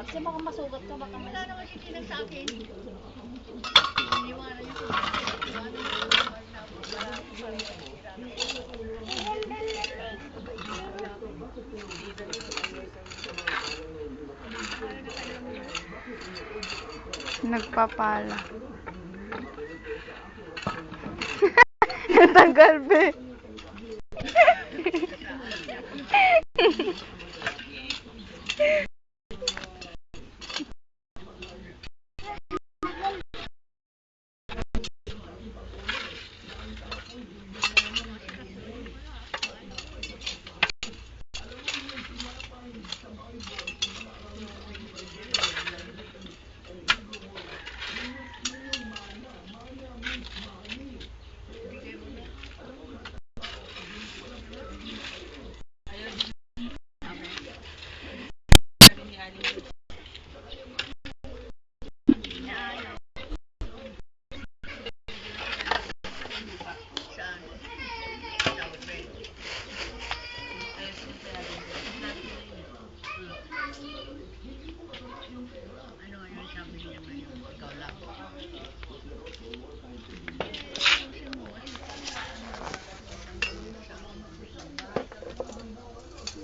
Kasi baka masugat ka, baka wala naman si Tina sa akin. Iniwanan niyo ko. Nagpapala. Natanggal, be.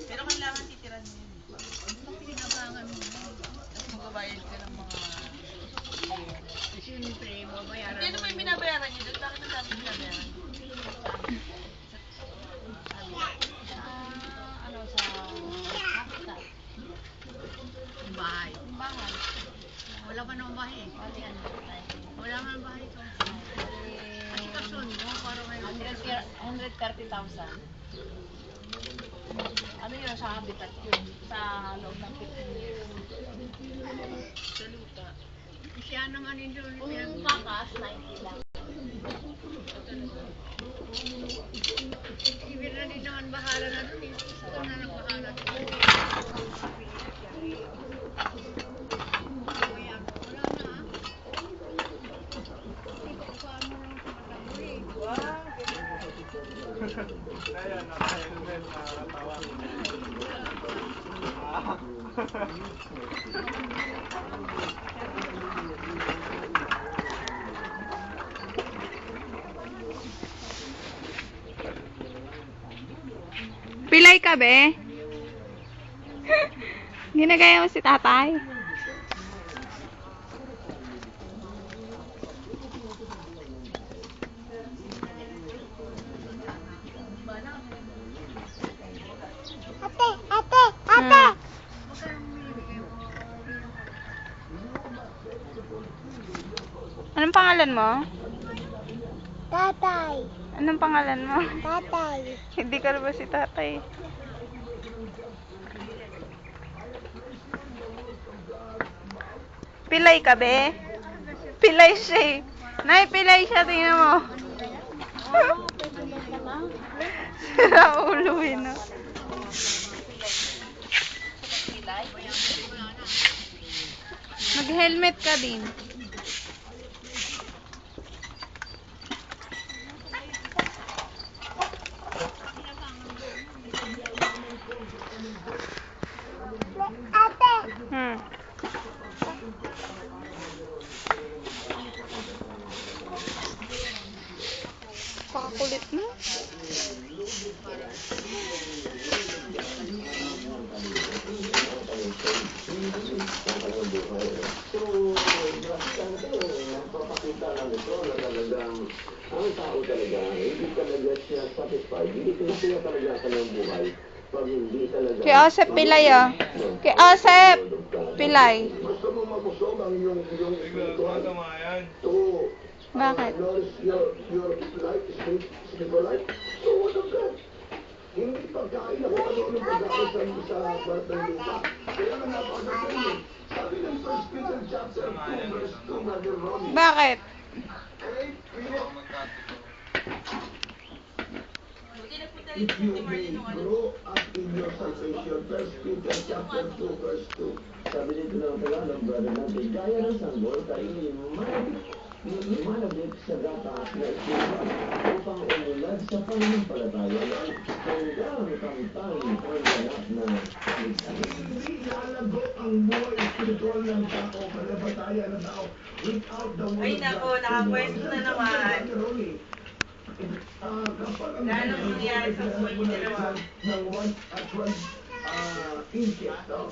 Pero kailangan titiran mo yun. Pinabangan mo. Tapos magbabayad ka ng mga... Siyempre, mabayaran mo. Hindi naman binabayaran niyo doon. Bakit ang dami binabayaran? Sa capital. Yung bahay. Yung bahay. Wala pa naman bahay eh. Wala naman bahay ito. Kasi kasun mo, parang may 130,000. ano yun, sa habitat yun. Sa loob ng 15 years. Sa lupa. Siya naman yun doon. Kung kakas, 90 lang. Si Birna din naman bahala na doon eh. Ikaw na nagbahala doon. Wala na ah. Ipakasaan mo lang sa mata mo eh. Kaya naka-helmet, nakakatawa. Pilay ka, be? Ginagaya mo si tatay? Ate! Anong pangalan mo? Tatay. Anong pangalan mo? Tatay. Hindi ka ba si tatay? Pilay ka, be? Pilay siya eh. Nay, pilay siya. Tingnan mo. Sira ulo eh, no? Mag-helmet ka din. Ate. Pakakulit mo. Papakita lang ito na talagang ang tao talaga, hindi talaga siya satisfied, hindi siya talaga kanyang buhay. Pag hindi talaga... Kay Osep Pilay, oh. Kay Osep Pilay. Gusto mo mabusog ang iyong spiritual? Yan. To Bakit? nourish your life, spiritual life? So what of God? Hindi pagkain ako ano-ano pagkain sa barat ng lupa. Kaya nga napakagaling. Sabi ng 1 Peter chapter 2 verse 2, Mother Ronnie. Bakit? If you may grow up in your salvation, 1 Peter chapter 2 verse 2. Sabi dito ng Tagalog, brother natin, gaya ng sanggol, tayo lumalabit sa gatas na isipan upang umulad sa pananampalataya ng hanggang kamtan ang ganap na kaligtasan. Hindi lalago ang buhay espiritual ng tao, pananampalataya ng tao, without the word of God. Ay nako, nakapwesto na naman. Lalo nangyari sa buhay mo dalawa. Ng 1 at 12 inches, no?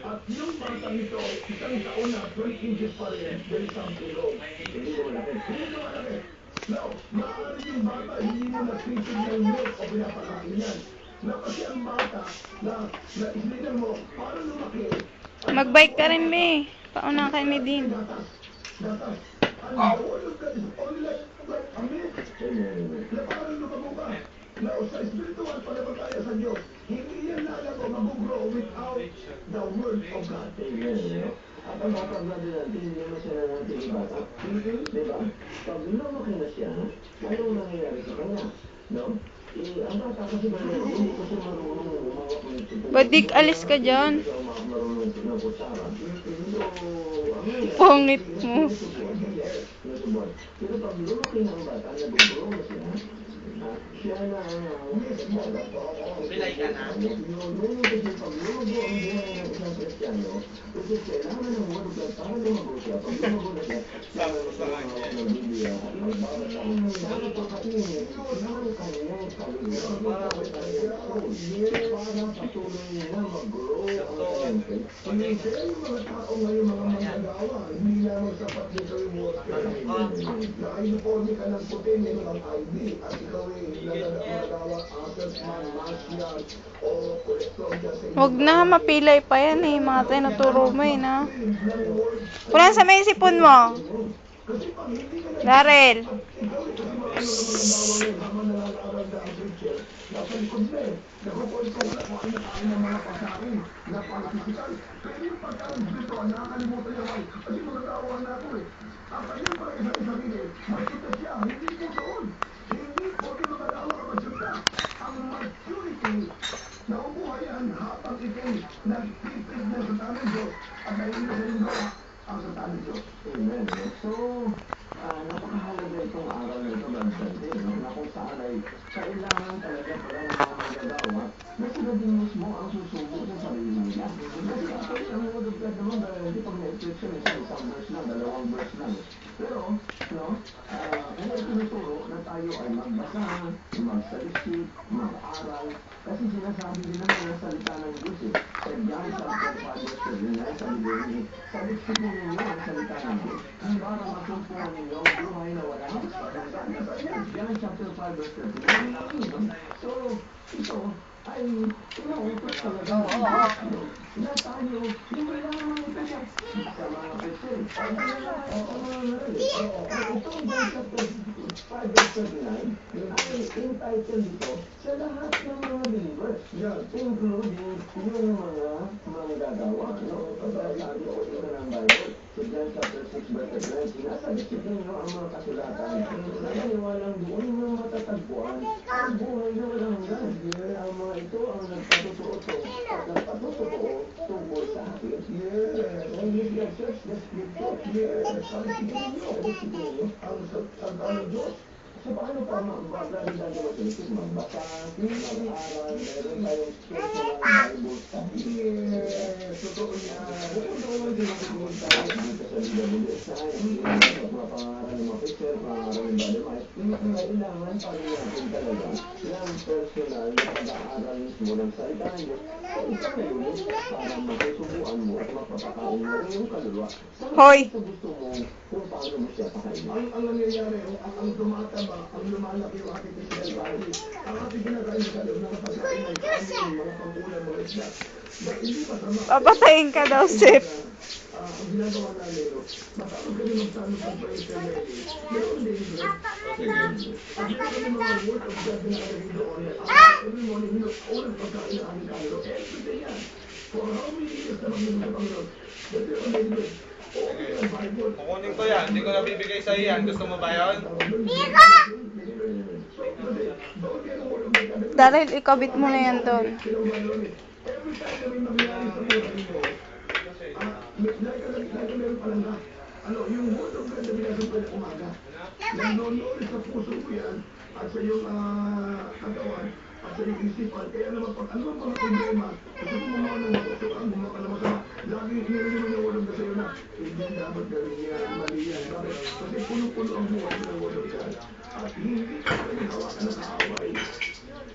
At yung bata nito, isang taon na 12 inches pa rin, there is something wrong. Hindi mo malaki. Hindi mo malaki. Now, maaari yung bata, hindi mo na-treated ng milk o pinapakain yan. Na kasi ang bata, na isligan mo, para lumaki. Mag-bike ka rin, May. Pauna kay May din. Gatas. And the word of God is only like a milk. Na parang lumabog ka. Now, sa spiritual, pananampalataya sa Diyos, hindi yan lalago, mag-grow without the word of God. Amen. At ang bata brother natin, hindi naman siya na natin ibata. Diba? Pag lumaki na siya, anong nangyayari sa kanya? No? Ang bata kasi hindi ko siya marunong umawak ng ito. Badik, alis ka dyan. Hindi siya marunong ng kutsara. Pungit mo. Pero pag lumaki ng bata, nag-grow na siya, siya na Pilay ka na? Ngunit kasi pag lumago ang buhay ng isang Kristiyano, kasi kailangan ng word of God para lumago siya. Pag lumago na siya, Sakto sa kanya. ng Biblia, at magbawat ang dami pa kainin ng kanyang kaluyan para patuloy na mag-grow ang kanyang faith. Kaya yung mga tao ngayon, mga manggagawa, hindi lamang sapat nito yung worker. Naka-uniforme ka ng puti, meron ang ID, at ikaw ay nagagawa, assessman, masyan, o kolektor dyan sa Huwag na, mapilay pa yan eh. Mga tinuturo mo eh, na. Kulang sa may sipon mo. Darrell. Naubuhayan habang ito'y nagtitignan sa tanong Diyos at nahihiling gawa ang sa tanong Diyos. Amen. So, napakahalaga itong araw na ito, Brad Santi, na kung saan ay kailangan talaga pala ng mga magagawa na sila din mismo ang susubo sa sarili nila. Kasi actually, ang word of God naman, hindi pag na-express yun, isang verse lang, 2 verse lang. Pero, no, ano yung tinuturo na tayo ay magbasa, magsalisip, mag-aral, kasi sinasabi din naman ang salita ng Diyos eh. Sa John chapter 5 verse 39, sabi din, salisipin ninyo ang salita ng Diyos, para masumpuan ninyo ang buhay na wala ng kasalanan. John chapter 5 verse 39. So, ito ay inuutos talaga na tayo, hindi lang ito siya sa mga Christian. Itong John chapter 5 verse 39 ay entitled dito sa lahat ng mga believers, including yung mga manggagawa. Sabi ko ito ng Bible. Sa John chapter 6 verse 39, sinasabitin nyo ang mga kasulatan. Naniwalang doon ng matatagpuan ang buhay na walang hanggan. Ang mga ito ang nagpatutoo at nagpatutoo tungkol sa akin. When you search the scripture, sabitin nyo ang salita ng Diyos. So, paano pa magbasa rin tayo masilisip? Magbasa, mag-aral, meron tayong personal Bible study. Totoo niya. Totoo naman din natin tayo dito sa WSI. Mga pangaral ng mga picture, pangaral ng Balimite. Kailangan pa rin natin talaga ng personal na pag-aaral mismo ng salita niyo. Ito na yun para masusubuan mo at mapapakain mo yung kaluluwa. Hoy! Sa gusto mo kung paano mo siya pakainin. Ang nangyayari, ang tumataba, ang lumalaki yung ating physical body, ang ating ginagawa sa loob ng pagkain ng kanin, mga pangkulan, mga isla. Hindi masama. Papatayin ka daw, Sip. Ang ginagawa namin, matapos kami magtanong sa prayer meron din ito. At meron kami mga word of God na nakalagay doon. Every morning, unang pagkain ng aming kaluluwa. Every day yan. For how many years na mag-inom sa Panginoon? But you're amazing. Kukunin ko yan, hindi ko nabibigay sa iyan. Gusto mo ba yun? Darrell, ikabit mo na yan doon. Every time na may mangyari sa buhay mo, Like ka meron pala na. Ano, yung word of God na binasag ko na umaga. Nanonood sa puso mo yan at sa iyong katawan at sa iyong isipan. Kaya naman pag ano ang mga problema, gusto mo gumawa ng matusukan, gumawa ka ng masama, laging inirin mo ng word of God sa iyo na hindi dapat gawin yan, mali yan. Bakit? Kasi puno-puno ang buhay ng word of God. At hindi ka pwedeng hawakan ng kaaway.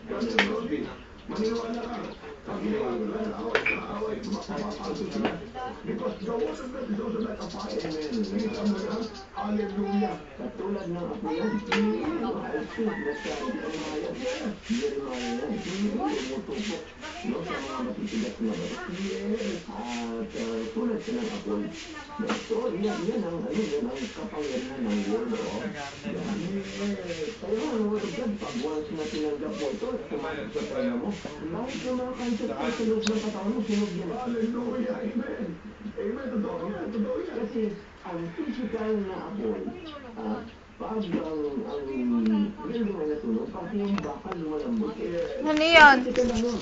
Kasi Rodney, maniwala ka. Pag ginawa mo lang ng away, mapapapasok sila. Because the word of God is also like a fire. Nakita mo yan? Hallelujah. Katulad ng ako yan, mahal na sa Jeremiah. Jeremiah yan, tumutupok no, sa mga matitigas na ba? Yes. At tulad ka ng apoy. So, yan ang kapangyarihan ng word of God. Kaya ang word of God, pag once na tinanggap mo ito, tumatak sa tayo mo, kahit na mga kansot ka sa loob ng katawan mo, sunog yan. Hallelujah. Amen. Amen. Totoo yan. Totoo yan. Kasi ang physical na apoy, pag ang building ay natunog, pati yung bakal lumalambot. Ano yan? Kasi ka lang yun.